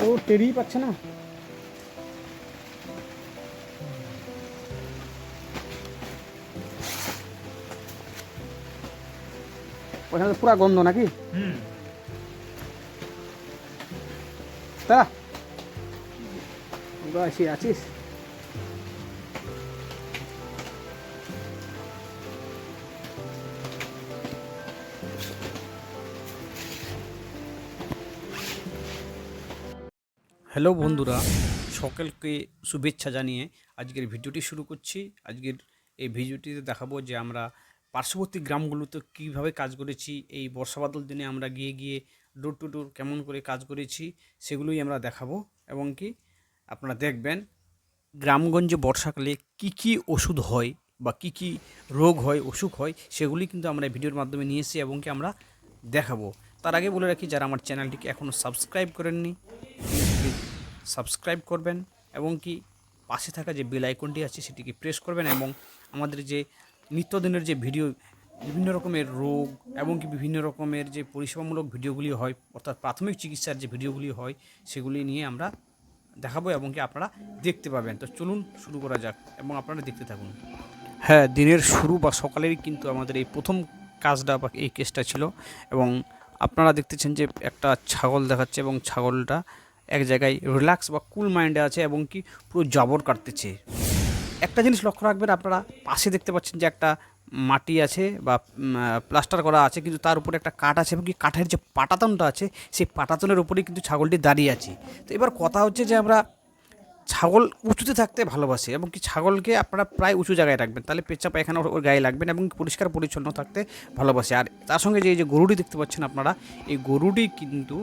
ও টেরিই পাচ্ছে না। ওখানে পুরা গন্ধ নাকি? তা আসি আছিস? হ্যালো বন্ধুরা, সকলকে শুভেচ্ছা জানিয়ে আজকের ভিডিওটি শুরু করছি। আজকের এই ভিডিওটিতে দেখাবো যে আমরা পার্শ্ববর্তী গ্রামগুলোতে কীভাবে কাজ করেছি, এই বর্ষা বাদল দিনে আমরা গিয়ে গিয়ে ডোর টু ডোর কেমন করে কাজ করেছি সেগুলোই আমরা দেখাবো। এবং কি আপনারা দেখবেন গ্রামগঞ্জে বর্ষাকালে কি কি ওষুধ হয় বা কি কি রোগ হয়, অসুখ হয়, সেগুলি কিন্তু আমরা এই ভিডিওর মাধ্যমে নিয়ে এসেছি এবং কি আমরা দেখাবো। তার আগে বলে রাখি, যারা আমার চ্যানেলটিকে এখনও সাবস্ক্রাইব করেননি প্লিজ সাবস্ক্রাইব করবেন এবং কি পাশে থাকা যে বেল আইকনটি আছে সেটিকে প্রেস করবেন এবং আমাদের যে নিত্যদিনের যে ভিডিও, বিভিন্ন রকমের রোগ এবং কি বিভিন্ন রকমের যে পরিষেবামূলক ভিডিওগুলি হয়, অর্থাৎ প্রাথমিক চিকিৎসার যে ভিডিওগুলি হয়, সেগুলি নিয়ে আমরা দেখাবো এবং কি আপনারা দেখতে পাবেন। তো চলুন শুরু করা যাক এবং আপনারা দেখতে থাকুন। হ্যাঁ, দিনের শুরু বা সকালেরই কিন্তু আমাদের এই প্রথম কাজটা বা এই কেসটা ছিল এবং আপনারা দেখতেছেন যে একটা ছাগল দেখাচ্ছে এবং ছাগলটা এক জায়গায় রিল্যাক্স বা কুল মাইন্ডে আছে এবং কি পুরো জাবর কাটতেছে। একটা জিনিস লক্ষ্য রাখবেন, আপনারা পাশে দেখতে পাচ্ছেন যে একটা মাটি আছে বা প্লাস্টার করা আছে, কিন্তু তার উপরে একটা কাঠ আছে এবং কি কাঠের যে পাটাতনটা আছে সেই পাটাতনের উপরেই কিন্তু ছাগলটি দাঁড়িয়ে আছে। তো এবার কথা হচ্ছে যে আমরা ছাগল উঁচুতে থাকতে ভালোবাসে এবং কি ছাগলকে আপনারা প্রায় উঁচু জায়গায় রাখবেন, তাহলে পেচ্ছা পায়খানা ওর গায়ে লাগবেন এবং পরিষ্কার পরিচ্ছন্ন থাকতে ভালোবাসে। আর তার সঙ্গে যে এই যে গরুটি দেখতে পাচ্ছেন আপনারা, এই গরুটি কিন্তু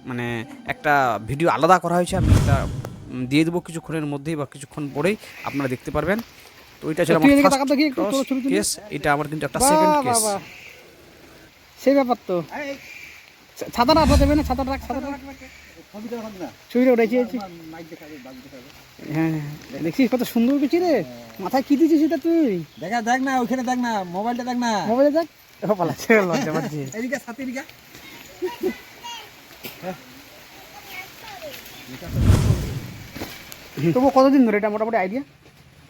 মানে একটা ভিডিও আলাদা করা হয়েছে, আমি এটা দিয়ে দেবো কিছুক্ষণের মধ্যেই বা কিছুক্ষণ পরেই আপনারা দেখতে পারবেন। তো ওইটা ছিল আমার ফার্স্ট কেস, এটা আমার কিন্তু একটা সেকেন্ড কেস। সেই ব্যাপার তো। ছাতাটা আপনার দেবে না? ছাতাটা রাখ, ছাতাটা রাখ। ছবিটা উঠেছি। হ্যাঁ, দেখছিস কত সুন্দর উঠেছি রে। মাথায় কি দিয়েছিস এটা তুই? দেখ না, ওইখানে দেখ না, মোবাইলটা দেখ না, মোবাইলে দেখ। পালাচ্ছে লজ্জা পাচ্ছি। এদিকে সাথে এদিকে। তবু কতদিন ধরে এটা মোটামুটি আইডিয়া?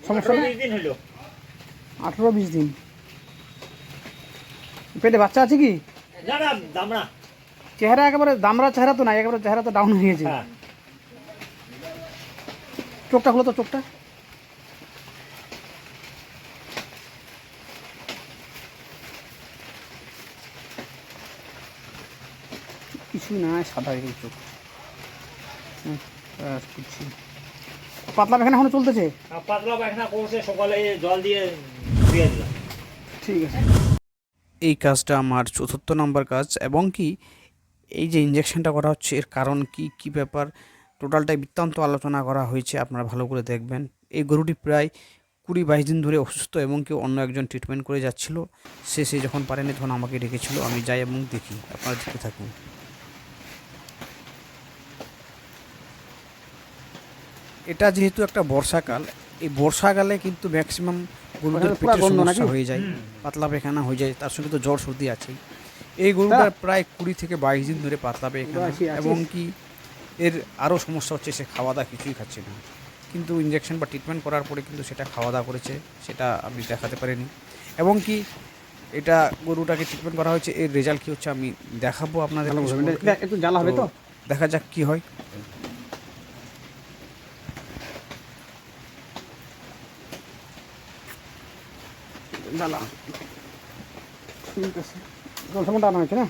সমস্যা 20 দিন হলো। 18-20 দিন। পেটে বাচ্চা আছে কি? না না, দামড়া। চেহারা একেবারে দামড়া চেহারা তো নাই, একেবারে চেহারা তো ডাউন হয়ে গেছে। হ্যাঁ। চোখটা হলো তো, চোখটা কিছুই না, সাদা এই চোখ। পাতলা পায়খানা এখনো চলতেছে? পাতলা পায়খানা করছে, সকালে জল দিয়ে ধুয়ে দিলাম। ঠিক আছে। এই কাজটা আমার ৪র্থ নম্বর কাজ এবং কি এই যে ইঞ্জেকশনটা করা হচ্ছে এর কারণ কি কি ব্যাপার টোটালটাই বৃত্তান্ত আলোচনা করা হয়েছে, আপনারা ভালো করে দেখবেন। এই গরুটি প্রায় 20-22 দিন ধরে অসুস্থ এবং কি অন্য একজন ট্রিটমেন্ট করে যাচ্ছিল, সে যখন পারেনি তখন আমাকে ডেকেছিল, আমি যাই এবং দেখি, আপনারা দেখতে থাকুন। এটা যেহেতু একটা বর্ষাকাল, এই বর্ষাকালে কিন্তু ম্যাক্সিমাম গরুদের পেটের সমস্যা হয়ে যায়, পাতলা পায়খানা হয়ে যায়, তার সঙ্গে তো জ্বর সর্দি আছেই। এই গরুটার প্রায় 20-22 দিন ধরে পাতলা পায়খানা এবং কি এর আরও সমস্যা হচ্ছে, সে খাওয়া দাওয়া কিছুই খাচ্ছে না, কিন্তু ইঞ্জেকশন বা ট্রিটমেন্ট করার পরে কিন্তু সেটা খাওয়া দাওয়া করেছে, সেটা আমি দেখাতে পারিনি। এবং কি এটা গরুটাকে ট্রিটমেন্ট করা হয়েছে, এর রেজাল্ট কী হচ্ছে আমি দেখাবো আপনাদের। একটু জ্বালা হবে তো, দেখা যাক কি হয়। জ্বালা। ঠিক আছে, জল সাবানটা আনা হয়েছে না?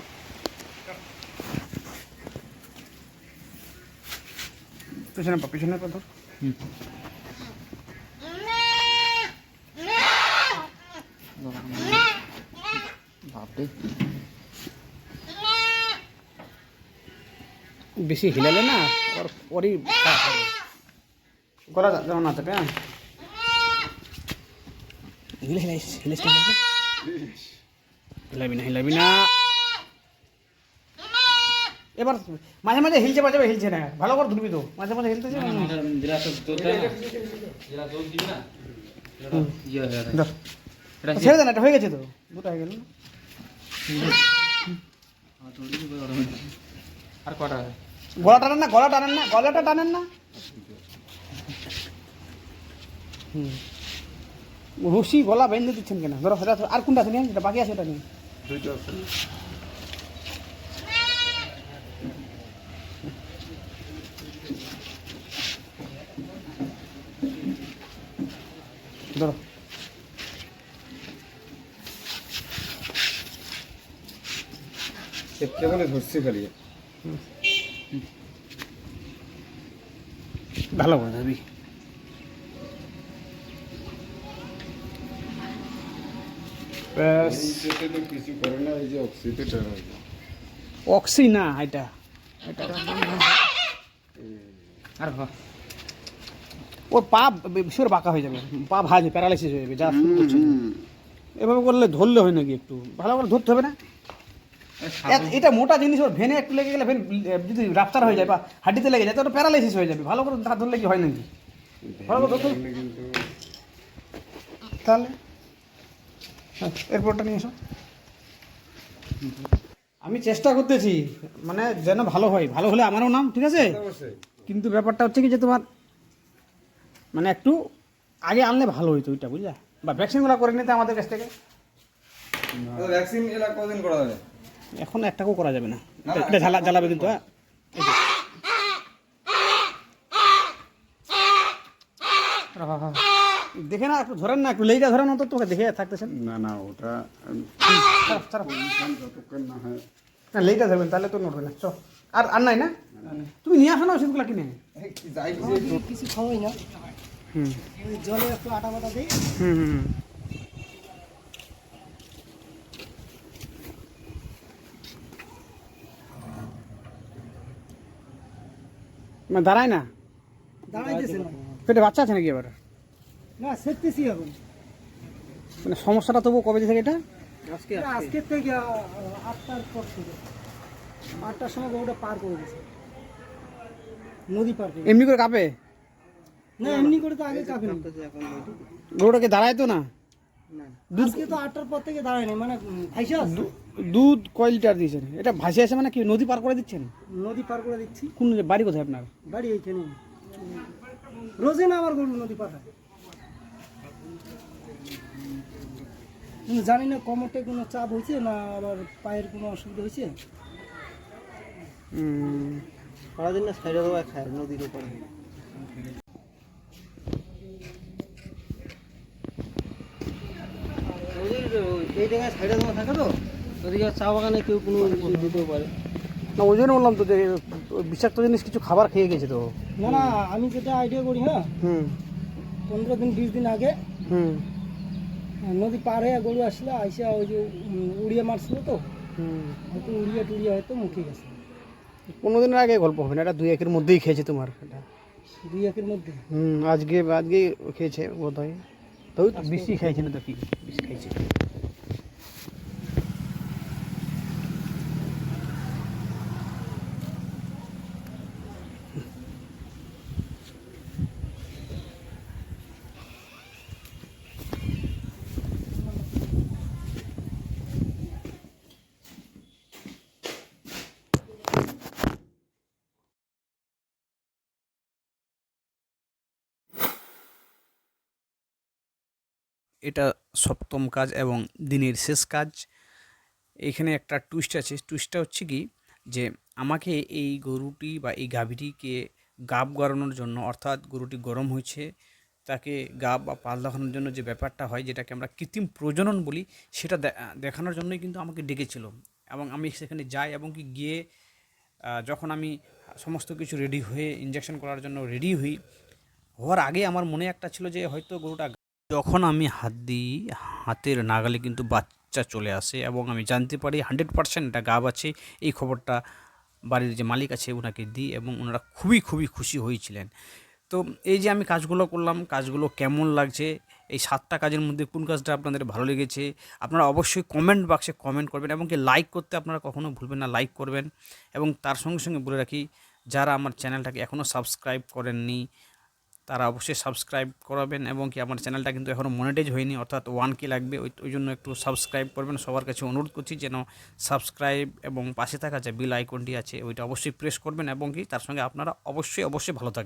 পিছনের পর ধর। বেশি হিলালে না আর পরই গলা যেমন না থাকে। হ্যাঁ, হিলাবি না। এবার মাঝে মাঝে হিলছে, মাঝে মাঝে হিলছে না, ভালো করে ধরবি তো, মাঝে মাঝে হিলতেছে। ছেড়ে দেন, এটা হয়ে গেছে তো, দুটো হয়ে গেল না। আর কটা? গলা টানেন না, গলা টানেন না, গলাটা টানেন না। রশি গলা বেঁধে দিচ্ছেন কেন? ধরো সেটা আর কোনটা আছে নিয়ে, যেটা বাকি আছে ওটা নিয়ে। ধরো কেবলে ধরছি খালি। ভালো করে ধরবি। ব্যাস। কিছু করে না, এই যে অক্সিজেন অক্সি না এটা, আর ওর পা বিশোর বাঁকা হয়ে যাবে, পা ভাজে, প্যারালাইসিস হয়ে যাবে, যা শুরু করছে। এভাবে করলে ধরলে হয় নাকি? একটু ভালো করে ধরতে হবে না? এটা মোটা জিনিস, ওর ভেনে একটু লেগে গেলে, ভেন যদি রাপচার হয়ে যায় বা হাড্ডিতে লেগে যায় তো ওটা প্যারালাইসিস হয়ে যাবে। ভালো করে ধরলে কি হয় নাকি? ভালো করে ধরতে হবে। কিন্তু তাহলে হ্যাঁ, এরপরটা নিয়ে এসো। আমি চেষ্টা করতেছি মানে যেন ভালো হয়, ভালো হলে আমারও নাম, ঠিক আছে? কিন্তু ব্যাপারটা হচ্ছে কি যে তোমার মানে একটু আগে আনলে ভালো হইতো ওইটা, বুঝলা? বা ভ্যাকসিনগুলো করে নিতে আমাদের কাছ থেকে। ভ্যাকসিন এলা কদিন করা যাবে? এখন একটাকেও করা যাবে না, এটা জ্বালাবে কিন্তু। হ্যাঁ, দেখে না, একটু ধরেন না, একটু লেইটা ধরেন অন্তত, তোকে দেখে থাকতেছেন না না, ওটা যতক্ষণ না হয়। না, লেইটা ধরবেন, তাহলে তো নড়বে না। চ, আর নাই না? তুমি নিয়ে আসো না ওষুধগুলো কিনে। যাই কিছু খাওয়াই না, হুম ওই জলে একটু আটা বাটা দিই। হুম হুম মানে দাঁড়ায় না, দাঁড়াইতেছে না, পেটে বাচ্চা আছে নাকি এবার? না সেরতেছি এখন। মানে সমস্যাটা তবু কবে থেকে এটা? আজকের থেকে 8টার পর থেকে, 8টার সময় গরুটা পার করে গেছে, নদী পার করে। এমনি করে কাঁপে? না এমনি করে তো আগে কাঁপে না, গরুটাকে দাঁড়ায় তো না? আজকে তো 8টার পর থেকে দাঁড়ায় নাই, মানে ভাইসা আছে। দুধ কয় লিটার দিয়েছেন? এটা ভাসে আসে মানে কি নদী পার করে দিচ্ছেন? নদী পার করে দিচ্ছি। কোন বাড়ি কোথায় আপনার? বাড়ি এইখানে, রোজই না আমার গরু নদী পার হয়। কিন্তু জানি না কোমরটায় কোনো চাপ হয়েছে না আবার পায়ের কোনো অসুবিধা হয়েছে। সারাদিন না সাইডে দেওয়া খায় নদীর উপরে। এই জায়গায় সাইডে দেওয়া থাকে তো, ওদিকে চা বাগানে কেউ কোনো কিছু দিতেও পারে না, ওই জন্য বললাম তো যে ওই বিষাক্ত জিনিস কিছু খাবার খেয়ে গেছে তো। না। না আমি যেটা আইডিয়া করি, হ্যাঁ, হুম 15 দিন 20 দিন আগে হুম নদী পার হয়ে গরু আসলে আইসা ওই যে উড়িয়ে মারছিল তো, হুম হয়তো উড়িয়ে টুড়িয়ে হয়তো মুখে গেছে। 15 দিনের আগে গল্প হবে না, এটা 2-1 মধ্যেই খেয়েছে তোমার এটা। 2-1 মধ্যে। আজকে খেয়েছে বোধ হয়, তো বেশি খাইছে না তো, কি বেশি খাইছে। এটা সপ্তম কাজ এবং দিনের শেষ কাজ। এখানে একটা টুইস্ট আছে। টুইস্টটা হচ্ছে কি যে আমাকে এই গরুটি বা এই গাভীটিকে গাব গড়ানোর জন্য, অর্থাৎ গরুটি গরম হয়েছে তাকে গাব বা পাল দেখানোর জন্য যে ব্যাপারটা হয়, যেটাকে আমরা কৃত্রিম প্রজনন বলি, সেটা দেখানোর জন্যই কিন্তু আমাকে ডেকেছিল। এবং আমি সেখানে যাই এবং কি গিয়ে যখন আমি সমস্ত কিছু রেডি হয়ে ইঞ্জেকশন করার জন্য রেডি হওয়ার আগে আমার মনে একটা ছিল যে হয়তো গরুটা, যখন আমি হাত দিই হাতের নাগালে কিন্তু বাচ্চা চলে আসে এবং আমি জানতে পারি 100% এটা গাব আছে। এই খবরটা বাড়ির যে মালিক আছে ওনাকে দিই এবং ওনারা খুবই খুবই খুশি হয়েছিলেন। তো এই যে আমি কাজগুলো করলাম, কাজগুলো কেমন লাগছে, এই 7টা কাজের মধ্যে কোন কাজটা আপনাদের ভালো লেগেছে আপনারা অবশ্যই কমেন্ট বাক্সে কমেন্ট করবেন এবং কি লাইক করতে আপনারা কখনো ভুলবেন না, লাইক করবেন। এবং তার সঙ্গে সঙ্গে বলে রাখি, যারা আমার চ্যানেলটাকে এখনও সাবস্ক্রাইব করেননি তারা অবশ্যই সাবস্ক্রাইব করাবেন, এবং কি আমার চ্যানেলটা কিন্তু এখনও মনিটাইজ হয়নি, অর্থাৎ 1K লাগবে, ওই জন্য একটু সাবস্ক্রাইব করবেন। সবার কাছে অনুরোধ করছি যেন সাবস্ক্রাইব এবং পাশে থাকা যে বেল আইকনটি আছে ওইটা অবশ্যই প্রেস করবেন, এবং কি তার সঙ্গে আপনারা অবশ্যই ভালো থাকবেন।